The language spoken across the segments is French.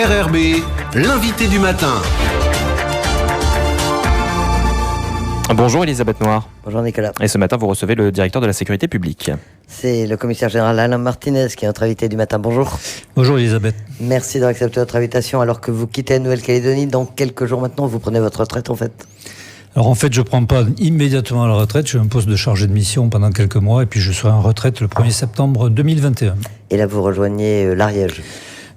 RRB, l'invité du matin. Bonjour Elisabeth Noir. Bonjour Nicolas. Et ce matin, vous recevez le directeur de la sécurité publique. C'est le commissaire général Alain Martinez qui est notre invité du matin. Bonjour. Bonjour Elisabeth. Merci d'avoir accepté notre invitation alors que vous quittez la Nouvelle-Calédonie. Dans quelques jours maintenant, vous prenez votre retraite en fait. Alors en fait, je ne prends pas immédiatement la retraite. J'ai un poste de chargé de mission pendant quelques mois et puis je serai en retraite le 1er septembre 2021. Et là, vous rejoignez l'Ariège.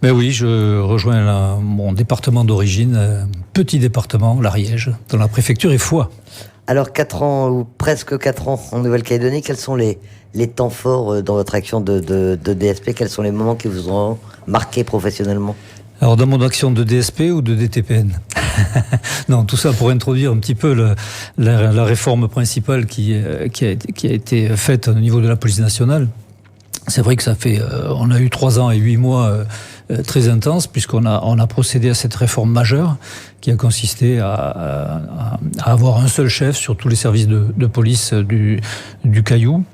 Ben oui, je rejoins mon département d'origine, petit département, l'Ariège, dans la préfecture et Foix. Alors 4 ans ou presque 4 ans en Nouvelle-Calédonie, quels sont les temps forts dans votre action de DSP? Quels sont les moments qui vous ont marqué professionnellement? Alors dans mon action de DSP ou de DTPN? Non, tout ça pour introduire un petit peu la réforme principale qui a été faite au niveau de la police nationale. C'est vrai que on a eu 3 ans et 8 mois très intenses puisqu'on a procédé à cette réforme majeure qui a consisté à avoir un seul chef sur tous les services de police du Caillou.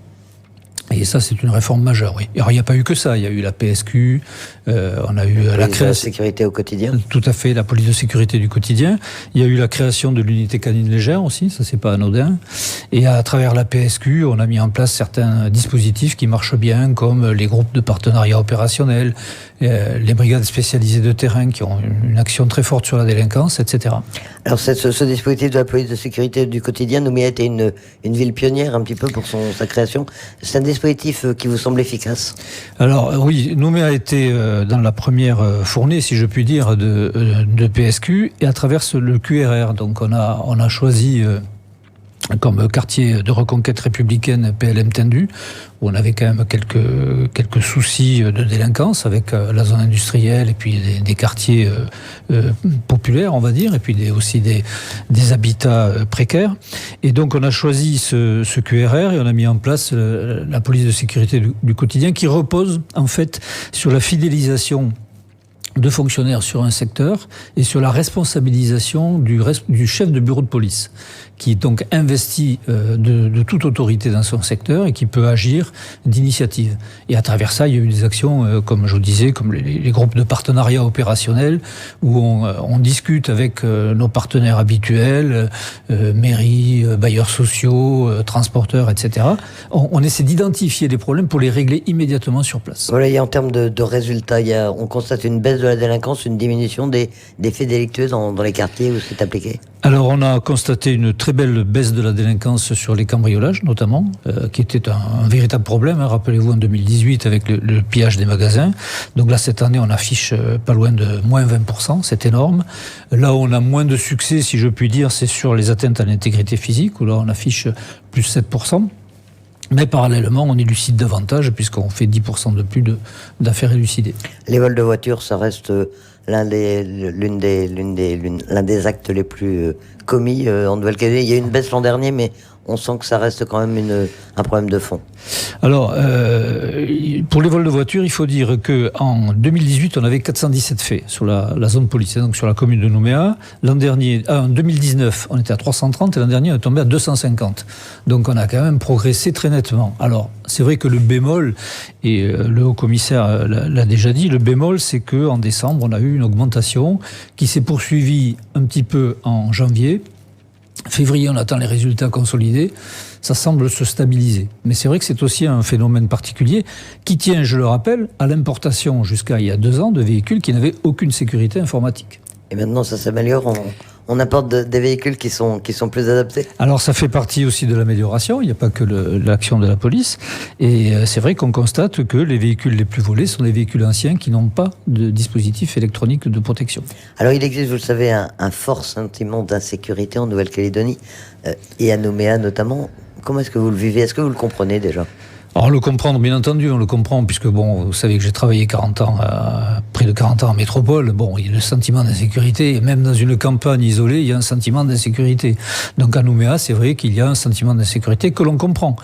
Et ça, c'est une réforme majeure, oui. Alors, il n'y a pas eu que ça. Il y a eu la PSQ, on a eu la création... de sécurité au quotidien. Tout à fait, la police de sécurité du quotidien. Il y a eu la création de l'unité canine légère aussi, ça c'est pas anodin. Et à travers la PSQ, on a mis en place certains dispositifs qui marchent bien, comme les groupes de partenariat opérationnel, les brigades spécialisées de terrain qui ont une action très forte sur la délinquance, etc. Alors ce dispositif de la police de sécurité du quotidien, Nouméa était une ville pionnière un petit peu pour sa création. C'est un dispositif qui vous semble efficace? Alors oui, Nouméa a été dans la première fournée, si je puis dire, de PSQ et à travers le QRR. Donc on a choisi comme quartier de reconquête républicaine PLM Tendu, où on avait quand même quelques soucis de délinquance avec la zone industrielle et puis des quartiers populaires, on va dire, et puis aussi des habitats précaires. Et donc on a choisi ce QRR et on a mis en place la police de sécurité du quotidien qui repose en fait sur la fidélisation de fonctionnaires sur un secteur et sur la responsabilisation du chef de bureau de police qui donc investit de toute autorité dans son secteur et qui peut agir d'initiative. Et à travers ça, il y a eu des actions, comme je vous disais, comme les groupes de partenariat opérationnel où on discute avec nos partenaires habituels, mairies, bailleurs sociaux, transporteurs, etc. On essaie d'identifier les problèmes pour les régler immédiatement sur place. Voilà, et en termes de résultats, on constate une baisse de la délinquance, une diminution des faits délictueux dans les quartiers où c'est appliqué? Alors on a constaté une très belle baisse de la délinquance sur les cambriolages notamment, qui était un véritable problème, hein. Rappelez-vous en 2018 avec le pillage des magasins. Donc là cette année on affiche pas loin de moins 20%, c'est énorme. Là où on a moins de succès, si je puis dire, c'est sur les atteintes à l'intégrité physique, où là on affiche plus 7%. Mais parallèlement, on élucide davantage puisqu'on fait 10% de plus d'affaires élucidées. Les vols de voitures, ça reste l'un des actes les plus commis en Nouvelle-Calédonie. Il y a eu une baisse l'an dernier, mais on sent que ça reste quand même un problème de fond. Alors, pour les vols de voitures, il faut dire qu'en 2018, on avait 417 faits sur la zone policière, donc sur la commune de Nouméa. L'an dernier, en 2019, on était à 330 et l'an dernier, on est tombé à 250. Donc, on a quand même progressé très nettement. Alors, c'est vrai que le bémol, et le haut-commissaire l'a déjà dit, le bémol, c'est qu'en décembre, on a eu une augmentation qui s'est poursuivie un petit peu en janvier. Février, on attend les résultats consolidés. Ça semble se stabiliser. Mais c'est vrai que c'est aussi un phénomène particulier qui tient, je le rappelle, à l'importation jusqu'à il y a 2 ans de véhicules qui n'avaient aucune sécurité informatique. Et maintenant, ça s'améliore. On apporte des véhicules qui sont plus adaptés. Alors, ça fait partie aussi de l'amélioration. Il n'y a pas que l'action de la police. Et c'est vrai qu'on constate que les véhicules les plus volés sont des véhicules anciens qui n'ont pas de dispositif électronique de protection. Alors, il existe, vous le savez, un fort sentiment d'insécurité en Nouvelle-Calédonie et à Nouméa notamment. Comment est-ce que vous le vivez? Est-ce que vous le comprenez déjà? Alors, le comprendre, bien entendu, on le comprend, puisque, bon, vous savez que j'ai travaillé près de 40 ans en métropole. Bon, il y a le sentiment d'insécurité, et même dans une campagne isolée, il y a un sentiment d'insécurité. Donc, à Nouméa, c'est vrai qu'il y a un sentiment d'insécurité que l'on comprend.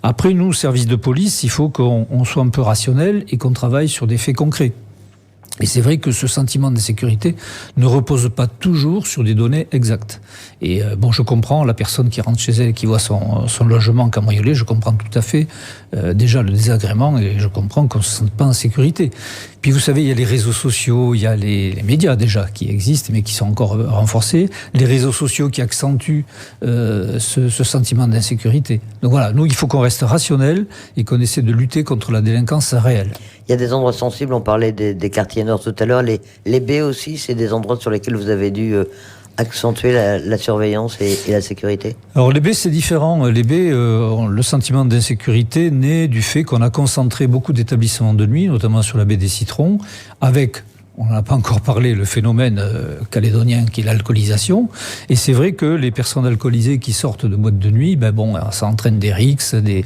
Après, nous, service de police, il faut qu'on soit un peu rationnel et qu'on travaille sur des faits concrets. Et c'est vrai que ce sentiment d'insécurité ne repose pas toujours sur des données exactes. Et je comprends la personne qui rentre chez elle et qui voit son logement cambriolé, je comprends tout à fait déjà le désagrément et je comprends qu'on ne se sente pas en sécurité. Puis vous savez, il y a les réseaux sociaux, il y a les médias déjà qui existent mais qui sont encore renforcés, les réseaux sociaux qui accentuent ce sentiment d'insécurité. Donc voilà, nous il faut qu'on reste rationnel et qu'on essaie de lutter contre la délinquance réelle. Il y a des endroits sensibles, on parlait des quartiers nord tout à l'heure, les baies aussi, c'est des endroits sur lesquels vous avez dû accentuer la surveillance et la sécurité. Alors les baies c'est différent, les baies, le sentiment d'insécurité naît du fait qu'on a concentré beaucoup d'établissements de nuit, notamment sur la baie des Citrons, avec... On n'en a pas encore parlé, le phénomène calédonien qui est l'alcoolisation. Et c'est vrai que les personnes alcoolisées qui sortent de boîtes de nuit, ça entraîne des rixes, des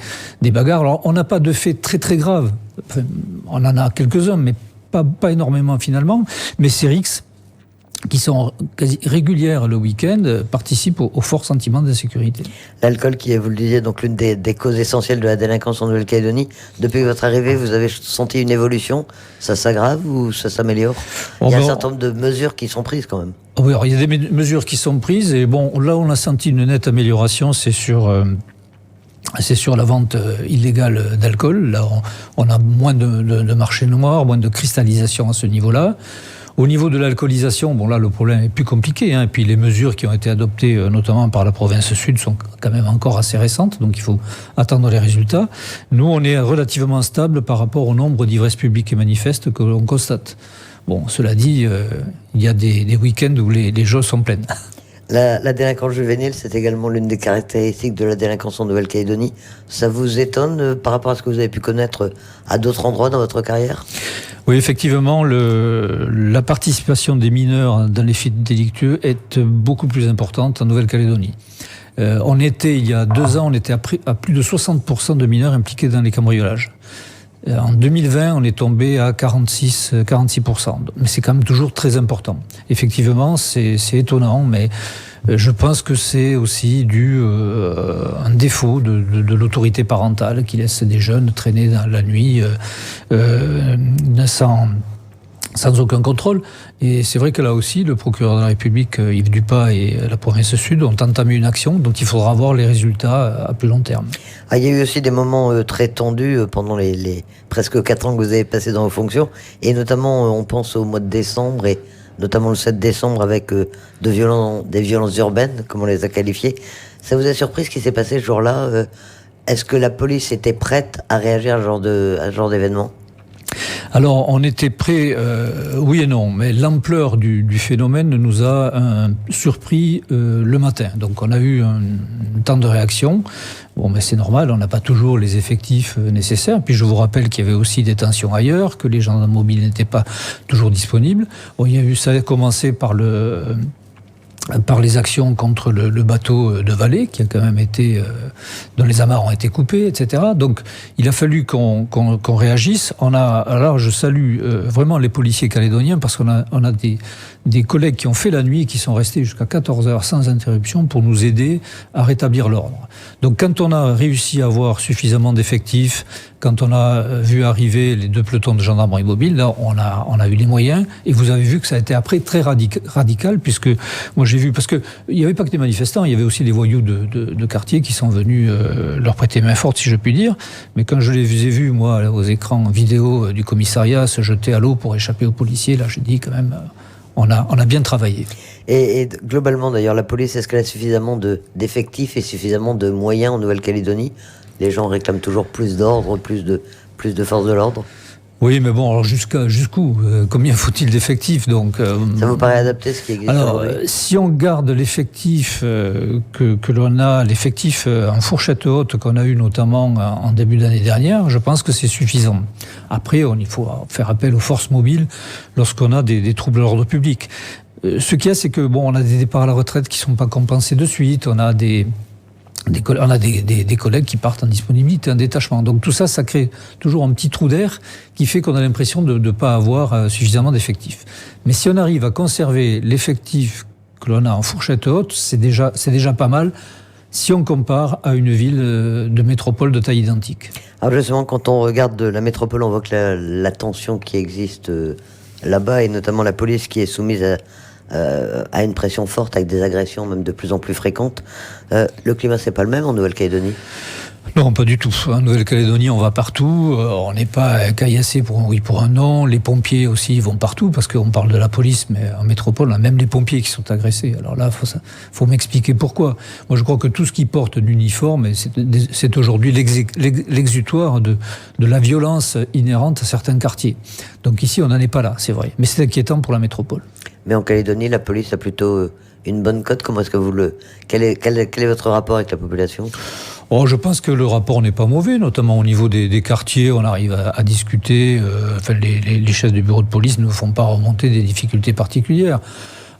bagarres. Alors, on n'a pas de faits très très graves. Enfin, on en a quelques-uns, mais pas énormément finalement. Mais ces rixes, qui sont quasi régulières le week-end, participent au fort sentiment d'insécurité. L'alcool qui est, vous le disiez, donc l'une des causes essentielles de la délinquance en Nouvelle-Calédonie. Depuis votre arrivée, vous avez senti une évolution? Ça s'aggrave ou ça s'améliore? Il y a un certain nombre de mesures qui sont prises quand même. Oui, alors, il y a des mesures qui sont prises et là on a senti une nette amélioration, c'est sur la vente illégale d'alcool. Là on a moins de marché noir, moins de cristallisation à ce niveau-là. Au niveau de l'alcoolisation, là le problème est plus compliqué, et puis les mesures qui ont été adoptées notamment par la province sud sont quand même encore assez récentes, donc il faut attendre les résultats. Nous, on est relativement stable par rapport au nombre d'ivresses publiques et manifestes que l'on constate. Cela dit, il y a des week-ends où les jauges sont pleines. La délinquance juvénile, c'est également l'une des caractéristiques de la délinquance en Nouvelle-Calédonie. Ça vous étonne par rapport à ce que vous avez pu connaître à d'autres endroits dans votre carrière? Oui, effectivement, la participation des mineurs dans les faits délictueux est beaucoup plus importante en Nouvelle-Calédonie. Il y a 2 ans, on était à plus de 60% de mineurs impliqués dans les cambriolages. En 2020, on est tombé à 46%. Mais c'est quand même toujours très important. Effectivement, c'est étonnant, mais je pense que c'est aussi dû à un défaut de l'autorité parentale qui laisse des jeunes traîner dans la nuit sans aucun contrôle. Et c'est vrai que là aussi, le procureur de la République, Yves Dupas, et la province sud ont entamé une action dont il faudra voir les résultats à plus long terme. Il y a eu aussi des moments très tendus pendant les presque 4 ans que vous avez passé dans vos fonctions, et notamment on pense au mois de décembre, et notamment le 7 décembre avec des violences urbaines, comme on les a qualifiées. Ça vous a surpris ce qui s'est passé ce jour-là? Est-ce que la police était prête à réagir à ce genre d'événement? Alors, on était prêt, oui et non, mais l'ampleur du phénomène nous a surpris le matin. Donc, on a eu un temps de réaction. Mais c'est normal, on n'a pas toujours les effectifs nécessaires. Puis je vous rappelle qu'il y avait aussi des tensions ailleurs, que les gendarmes mobiles n'étaient pas toujours disponibles. Ça a commencé par les actions contre le bateau de Valais, qui a quand même été, dont les amarres ont été coupées, etc. Donc, il a fallu qu'on réagisse. Alors, je salue vraiment les policiers calédoniens, parce qu'on a des collègues qui ont fait la nuit et qui sont restés jusqu'à 14 heures sans interruption pour nous aider à rétablir l'ordre. Donc, quand on a réussi à avoir suffisamment d'effectifs, quand on a vu arriver les 2 pelotons de gendarmerie mobile, là, on a eu les moyens, et vous avez vu que ça a été après très radical, puisque moi j'ai vu, parce que il n'y avait pas que des manifestants, il y avait aussi des voyous de quartier qui sont venus leur prêter main forte, si je puis dire. Mais quand je les ai vus, moi, aux écrans vidéo du commissariat, se jeter à l'eau pour échapper aux policiers, là, j'ai dit quand même, on a bien travaillé. Et globalement, d'ailleurs, la police, est-ce qu'elle a suffisamment d'effectifs et suffisamment de moyens en Nouvelle-Calédonie? Les gens réclament toujours plus d'ordre, plus de force de l'ordre. Oui, mais alors jusqu'où? Combien faut-il d'effectifs? Ça vous paraît adapté, ce qui existe? Alors, si on garde l'effectif que l'on a, l'effectif en fourchette haute qu'on a eu notamment en début d'année dernière, je pense que c'est suffisant. Après, il faut faire appel aux forces mobiles lorsqu'on a des troubles à l'ordre public. Ce qu'il y a, c'est que on a des départs à la retraite qui ne sont pas compensés de suite, on a des collègues qui partent en disponibilité, en détachement. Donc tout ça, ça crée toujours un petit trou d'air qui fait qu'on a l'impression de ne pas avoir suffisamment d'effectifs. Mais si on arrive à conserver l'effectif que l'on a en fourchette haute, c'est déjà pas mal si on compare à une ville de métropole de taille identique. Alors justement, quand on regarde la métropole, on voit que la tension qui existe là-bas, et notamment la police qui est soumise à une pression forte, avec des agressions même de plus en plus fréquentes. Le climat, c'est pas le même en Nouvelle-Calédonie? Non, pas du tout. En Nouvelle-Calédonie, on va partout. On n'est pas caillassé pour un oui, pour un non. Les pompiers aussi vont partout, parce qu'on parle de la police, mais en métropole, on a même des pompiers qui sont agressés. Alors là, faut m'expliquer pourquoi. Moi, je crois que tout ce qui porte un uniforme, c'est aujourd'hui l'exutoire de la violence inhérente à certains quartiers. Donc ici, on n'en est pas là, c'est vrai. Mais c'est inquiétant pour la métropole. Mais en Calédonie, la police a plutôt une bonne cote. Comment est-ce que quel est votre rapport avec la population? Oh, je pense que le rapport n'est pas mauvais, notamment au niveau des quartiers. On arrive à discuter. Les chefs du bureau de police ne font pas remonter des difficultés particulières.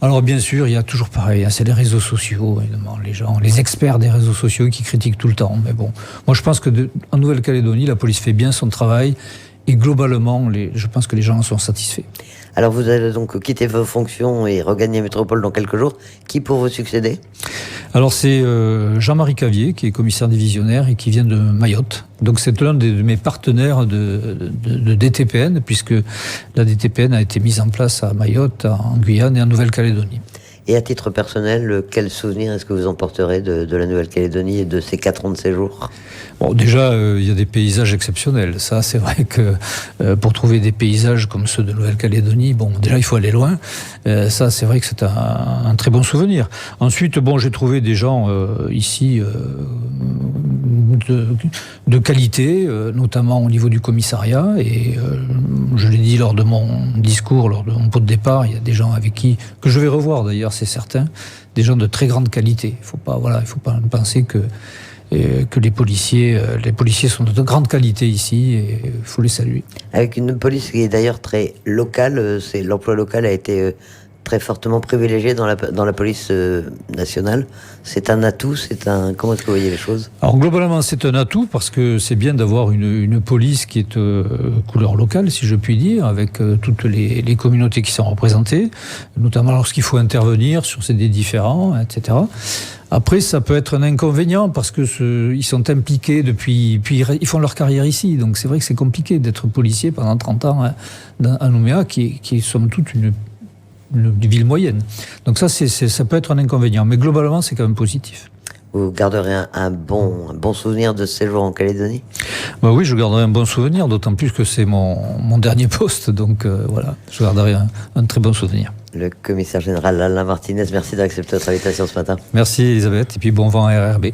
Alors bien sûr, il y a toujours pareil, c'est les réseaux sociaux, évidemment, les experts des réseaux sociaux qui critiquent tout le temps. Mais bon, moi je pense que en Nouvelle-Calédonie, la police fait bien son travail. Et globalement, je pense que les gens en sont satisfaits. Alors vous allez donc quitter vos fonctions et regagner Métropole dans quelques jours. Qui pour vous succéder? Alors c'est Jean-Marie Cavier, qui est commissaire divisionnaire et qui vient de Mayotte. Donc c'est l'un de mes partenaires de DTPN, puisque la DTPN a été mise en place à Mayotte, en Guyane et en Nouvelle-Calédonie. Et à titre personnel, quel souvenir est-ce que vous emporterez de la Nouvelle-Calédonie et de ces 4 ans de séjour? Bon, déjà, il y a des paysages exceptionnels. Ça, c'est vrai que pour trouver des paysages comme ceux de Nouvelle-Calédonie, bon, déjà, il faut aller loin. Ça, c'est vrai que c'est un très bon souvenir. Ensuite, bon, j'ai trouvé des gens ici de qualité, notamment au niveau du commissariat. Et je l'ai dit lors de mon discours, lors de mon pot de départ, il y a des gens avec que je vais revoir d'ailleurs, c'est certain, des gens de très grande qualité. Il faut pas penser que les policiers sont de grande qualité ici, et il faut les saluer. Avec une police qui est d'ailleurs très locale, l'emploi local a été très fortement privilégié dans la police nationale. C'est un atout, comment est-ce que vous voyez les choses? Alors globalement, c'est un atout parce que c'est bien d'avoir une police qui est couleur locale, si je puis dire, avec toutes les communautés qui sont représentées, notamment lorsqu'il faut intervenir sur des différends, etc. Après, ça peut être un inconvénient parce que ils sont impliqués puis ils font leur carrière ici. Donc c'est vrai que c'est compliqué d'être policier pendant 30 ans à Nouméa, qui est somme toute une ville moyenne. Donc ça peut être un inconvénient. Mais globalement, c'est quand même positif. Vous garderez un bon souvenir de ce séjour en Calédonie? Bah oui, je garderai un bon souvenir, d'autant plus que c'est mon dernier poste. Donc voilà, je garderai un très bon souvenir. Le commissaire général Alain Martinez, merci d'accepter notre invitation ce matin. Merci Elisabeth, et puis bon vent à RRB.